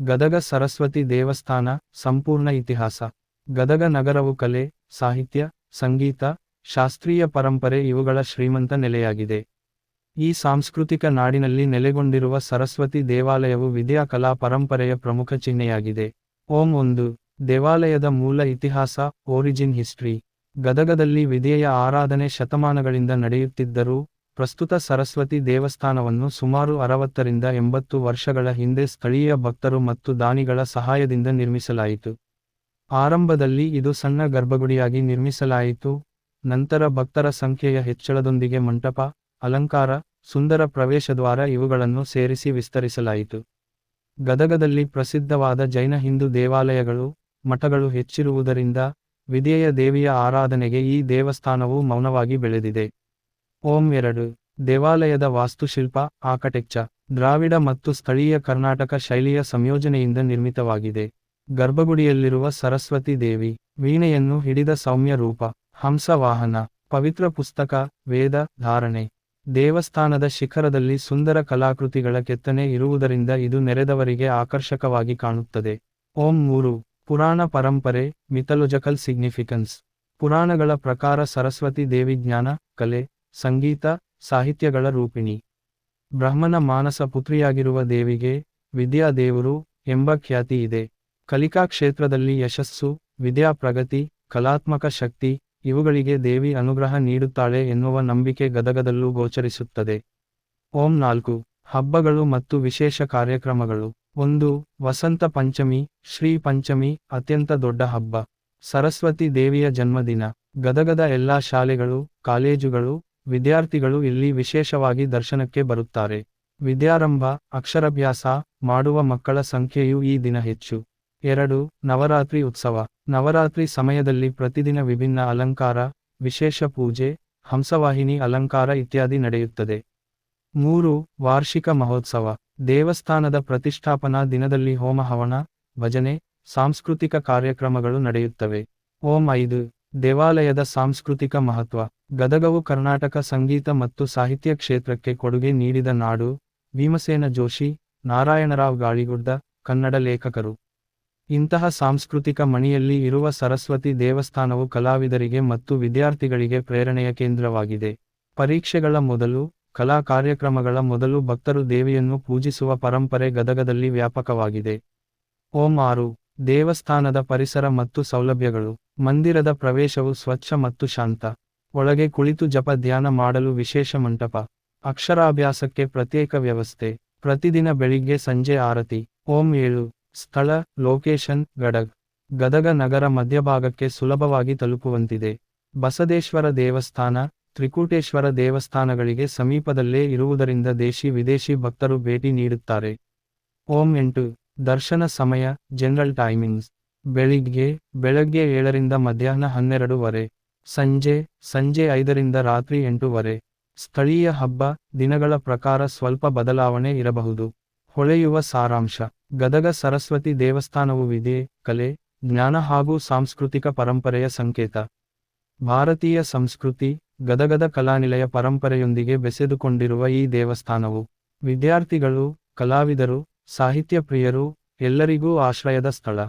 ಗದಗ ಸರಸ್ವತಿ ದೇವಸ್ಥಾನ ಸಂಪೂರ್ಣ ಇತಿಹಾಸ. ಗದಗ ನಗರವು ಕಲೆ, ಸಾಹಿತ್ಯ, ಸಂಗೀತ, ಶಾಸ್ತ್ರೀಯ ಪರಂಪರೆ ಇವುಗಳ ಶ್ರೀಮಂತ ನೆಲೆಯಾಗಿದೆ. ಈ ಸಾಂಸ್ಕೃತಿಕ ನಾಡಿನಲ್ಲಿ ನೆಲೆಗೊಂಡಿರುವ ಸರಸ್ವತಿ ದೇವಾಲಯವು ವಿದ್ಯಾ ಕಲಾ ಪರಂಪರೆಯ ಪ್ರಮುಖ ಚಿಹ್ನೆಯಾಗಿದೆ. ಓಂ 1. ದೇವಾಲಯದ ಮೂಲ ಇತಿಹಾಸ. Origin history. ಗದಗದಲ್ಲಿ ವಿದ್ಯೆಯ ಆರಾಧನೆ ಶತಮಾನಗಳಿಂದ ನಡೆಯುತ್ತಿದ್ದರೂ, ಪ್ರಸ್ತುತ ಸರಸ್ವತಿ ದೇವಸ್ಥಾನವನ್ನು ಸುಮಾರು 60ರಿಂದ 80 ವರ್ಷಗಳ ಹಿಂದೆ ಸ್ಥಳೀಯ ಭಕ್ತರು ಮತ್ತು ದಾನಿಗಳ ಸಹಾಯದಿಂದ ನಿರ್ಮಿಸಲಾಯಿತು. ಆರಂಭದಲ್ಲಿ ಇದು ಸಣ್ಣ ಗರ್ಭಗುಡಿಯಾಗಿ ನಿರ್ಮಿಸಲಾಯಿತು, ನಂತರ ಭಕ್ತರ ಸಂಖ್ಯೆಯ ಹೆಚ್ಚಳದೊಂದಿಗೆ ಮಂಟಪ, ಅಲಂಕಾರ, ಸುಂದರ ಪ್ರವೇಶದ್ವಾರ ಇವುಗಳನ್ನು ಸೇರಿಸಿ ವಿಸ್ತರಿಸಲಾಯಿತು. ಗದಗದಲ್ಲಿ ಪ್ರಸಿದ್ಧವಾದ ಜೈನ ಹಿಂದೂ ದೇವಾಲಯಗಳು, ಮಠಗಳು ಹೆಚ್ಚಿರುವುದರಿಂದ, ವಿದ್ಯೆಯ ದೇವಿಯ ಆರಾಧನೆಗೆ ಈ ದೇವಸ್ಥಾನವು ಮೌನವಾಗಿ ಬೆಳೆದಿದೆ. ಓಂ 2. ದೇವಾಲಯದ ವಾಸ್ತುಶಿಲ್ಪ. ಆರ್ಕಿಟೆಕ್ಚರ್. ದ್ರಾವಿಡ ಮತ್ತು ಸ್ಥಳೀಯ ಕರ್ನಾಟಕ ಶೈಲಿಯ ಸಂಯೋಜನೆಯಿಂದ ನಿರ್ಮಿತವಾಗಿದೆ. ಗರ್ಭಗುಡಿಯಲ್ಲಿರುವ ಸರಸ್ವತಿ ದೇವಿ, ವೀಣೆಯನ್ನು ಹಿಡಿದ ಸೌಮ್ಯ ರೂಪ, ಹಂಸ ವಾಹನ, ಪವಿತ್ರ ಪುಸ್ತಕ, ವೇದ ಧಾರಣೆ. ದೇವಸ್ಥಾನದ ಶಿಖರದಲ್ಲಿ ಸುಂದರ ಕಲಾಕೃತಿಗಳ ಕೆತ್ತನೆ ಇರುವುದರಿಂದ ಇದು ನೆರೆದವರಿಗೆ ಆಕರ್ಷಕವಾಗಿ ಕಾಣುತ್ತದೆ. ಓಂ 3. ಪುರಾಣ ಪರಂಪರೆ. Mythological significance. ಪುರಾಣಗಳ ಪ್ರಕಾರ ಸರಸ್ವತಿ ದೇವಿ ಜ್ಞಾನ, ಕಲೆ, ಸಂಗೀತ, ಸಾಹಿತ್ಯಗಳ ರೂಪಿಣಿ. ಬ್ರಹ್ಮನ ಮಾನಸ ಪುತ್ರಿಯಾಗಿರುವ ದೇವಿಗೆ ವಿದ್ಯಾ ದೇವರು ಎಂಬ ಖ್ಯಾತಿ ಇದೆ. ಕಲಿಕಾ ಕ್ಷೇತ್ರದಲ್ಲಿ ಯಶಸ್ಸು, ವಿದ್ಯಾ ಪ್ರಗತಿ, ಕಲಾತ್ಮಕ ಶಕ್ತಿ ಇವುಗಳಿಗೆ ದೇವಿ ಅನುಗ್ರಹ ನೀಡುತ್ತಾಳೆ ಎನ್ನುವ ನಂಬಿಕೆ ಗದಗದಲ್ಲೂ ಗೋಚರಿಸುತ್ತದೆ. ಓಂ 4. ಹಬ್ಬಗಳು ಮತ್ತು ವಿಶೇಷ ಕಾರ್ಯಕ್ರಮಗಳು. 1. ವಸಂತ ಪಂಚಮಿ. ಶ್ರೀ ಪಂಚಮಿ ಅತ್ಯಂತ ದೊಡ್ಡ ಹಬ್ಬ. ಸರಸ್ವತಿ ದೇವಿಯ ಜನ್ಮದಿನ. ಗದಗದ ಎಲ್ಲಾ ಶಾಲೆಗಳು, ಕಾಲೇಜುಗಳು, ವಿದ್ಯಾರ್ಥಿಗಳು ಇಲ್ಲಿ ವಿಶೇಷವಾಗಿ ದರ್ಶನಕ್ಕೆ ಬರುತ್ತಾರೆ. ವಿದ್ಯಾರಂಭ, ಅಕ್ಷರಾಭ್ಯಾಸ ಮಾಡುವ ಮಕ್ಕಳ ಸಂಖ್ಯೆಯೂ ಈ ದಿನ ಹೆಚ್ಚು. 2. ನವರಾತ್ರಿ ಉತ್ಸವ. ನವರಾತ್ರಿ ಸಮಯದಲ್ಲಿ ಪ್ರತಿದಿನ ವಿಭಿನ್ನ ಅಲಂಕಾರ, ವಿಶೇಷ ಪೂಜೆ, ಹಂಸವಾಹಿನಿ ಅಲಂಕಾರ ಇತ್ಯಾದಿ ನಡೆಯುತ್ತದೆ. 3. ವಾರ್ಷಿಕ ಮಹೋತ್ಸವ. ದೇವಸ್ಥಾನದ ಪ್ರತಿಷ್ಠಾಪನಾ ದಿನದಲ್ಲಿ ಹೋಮ ಹವನ, ಭಜನೆ, ಸಾಂಸ್ಕೃತಿಕ ಕಾರ್ಯಕ್ರಮಗಳು ನಡೆಯುತ್ತವೆ. ಓಂ 5. ದೇವಾಲಯದ ಸಾಂಸ್ಕೃತಿಕ ಮಹತ್ವ. ಗದಗವು ಕರ್ನಾಟಕ ಸಂಗೀತ ಮತ್ತು ಸಾಹಿತ್ಯ ಕ್ಷೇತ್ರಕ್ಕೆ ಕೊಡುಗೆ ನೀಡಿದ ನಾಡು. ಭೀಮಸೇನ ಜೋಶಿ, ನಾರಾಯಣರಾವ್ ಗಾಳಿಗುಡ್ಡ, ಕನ್ನಡ ಲೇಖಕರು. ಇಂತಹ ಸಾಂಸ್ಕೃತಿಕ ಮಣಿಯಲ್ಲಿ ಇರುವ ಸರಸ್ವತಿ ದೇವಸ್ಥಾನವು ಕಲಾವಿದರಿಗೆ ಮತ್ತು ವಿದ್ಯಾರ್ಥಿಗಳಿಗೆ ಪ್ರೇರಣೆಯ ಕೇಂದ್ರವಾಗಿದೆ. ಪರೀಕ್ಷೆಗಳ ಮೊದಲು, ಕಲಾ ಕಾರ್ಯಕ್ರಮಗಳ ಮೊದಲು ಭಕ್ತರು ದೇವಿಯನ್ನು ಪೂಜಿಸುವ ಪರಂಪರೆ ಗದಗದಲ್ಲಿ ವ್ಯಾಪಕವಾಗಿದೆ. ಓಂ 6. ದೇವಸ್ಥಾನದ ಪರಿಸರ ಮತ್ತು ಸೌಲಭ್ಯಗಳು. ಮಂದಿರದ ಪ್ರವೇಶವು ಸ್ವಚ್ಛ ಮತ್ತು ಶಾಂತ. ಒಳಗೆ ಕುಳಿತು ಜಪ ಧ್ಯಾನ ಮಾಡಲು ವಿಶೇಷ ಮಂಟಪ. ಅಕ್ಷರಾಭ್ಯಾಸಕ್ಕೆ ಪ್ರತ್ಯೇಕ ವ್ಯವಸ್ಥೆ. ಪ್ರತಿದಿನ ಬೆಳಿಗ್ಗೆ ಸಂಜೆ ಆರತಿ. ಓಂ 7. ಸ್ಥಳ, ಲೊಕೇಶನ್. ಗದಗ ನಗರ ಮಧ್ಯಭಾಗಕ್ಕೆ ಸುಲಭವಾಗಿ ತಲುಪುವಂತಿದೆ. ಬಸದೇಶ್ವರ ದೇವಸ್ಥಾನ, ತ್ರಿಕೂಟೇಶ್ವರ ದೇವಸ್ಥಾನಗಳಿಗೆ ಸಮೀಪದಲ್ಲೇ ಇರುವುದರಿಂದ ದೇಶಿ ವಿದೇಶಿ ಭಕ್ತರು ಭೇಟಿ ನೀಡುತ್ತಾರೆ. ಓಂ 8. ದರ್ಶನ ಸಮಯ. General timings. ಬೆಳಿಗ್ಗೆ 7ರಿಂದ ಮಧ್ಯಾಹ್ನ 12 ಸಂಜೆ 5ರಿಂದ ರಾತ್ರಿ 8. ಸ್ಥಳೀಯ ಹಬ್ಬ, ದಿನಗಳ ಪ್ರಕಾರ ಸ್ವಲ್ಪ ಬದಲಾವಣೆ ಇರಬಹುದು. ಹೊಳೆಯುವ ಸಾರಾಂಶ. ಗದಗ ಸರಸ್ವತಿ ದೇವಸ್ಥಾನವು ವಿದ್ಯೆ, ಕಲೆ, ಜ್ಞಾನ ಹಾಗೂ ಸಾಂಸ್ಕೃತಿಕ ಪರಂಪರೆಯ ಸಂಕೇತ. ಭಾರತೀಯ ಸಂಸ್ಕೃತಿ, ಗದಗದ ಕಲಾನಿಲಯ ಪರಂಪರೆಯೊಂದಿಗೆ ಬೆಸೆದುಕೊಂಡಿರುವ ಈ ದೇವಸ್ಥಾನವು ವಿದ್ಯಾರ್ಥಿಗಳು, ಕಲಾವಿದರು, ಸಾಹಿತ್ಯ ಪ್ರಿಯರು ಎಲ್ಲರಿಗೂ ಆಶ್ರಯದ ಸ್ಥಳ.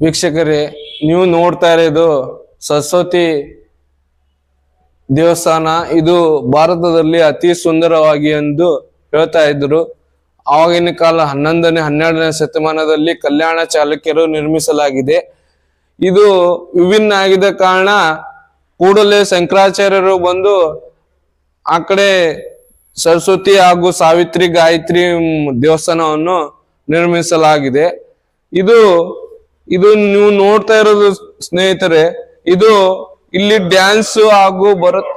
ವೀಕ್ಷಕರೇ, ನೀವು ನೋಡ್ತಾ ಇರೋದು ಸರಸ್ವತಿ ದೇವಸ್ಥಾನ. ಇದು ಭಾರತದಲ್ಲಿ ಅತಿ ಸುಂದರವಾಗಿ ಎಂದು ಹೇಳ್ತಾ ಇದ್ರು. ಆವಾಗಿನ ಕಾಲ 11ನೇ 12ನೇ ಶತಮಾನದಲ್ಲಿ ಕಲ್ಯಾಣ ಚಾಲುಕ್ಯರು ನಿರ್ಮಿಸಲಾಗಿದೆ. ಇದು ವಿಭಿನ್ನ ಆಗಿದ ಕಾರಣ ಕೂಡಲೇ ಶಂಕರಾಚಾರ್ಯರು ಬಂದು ಆ ಕಡೆ ಸರಸ್ವತಿ ಹಾಗೂ ಸಾವಿತ್ರಿ ಗಾಯತ್ರಿ ದೇವಸ್ಥಾನವನ್ನು ನಿರ್ಮಿಸಲಾಗಿದೆ. ಇದು ನೀವು ನೋಡ್ತಾ ಇರೋದು ಸ್ನೇಹಿತರೆ, ಇದು ಇಲ್ಲಿ ಡ್ಯಾನ್ಸ್ ಹಾಗೂ ಭರತ್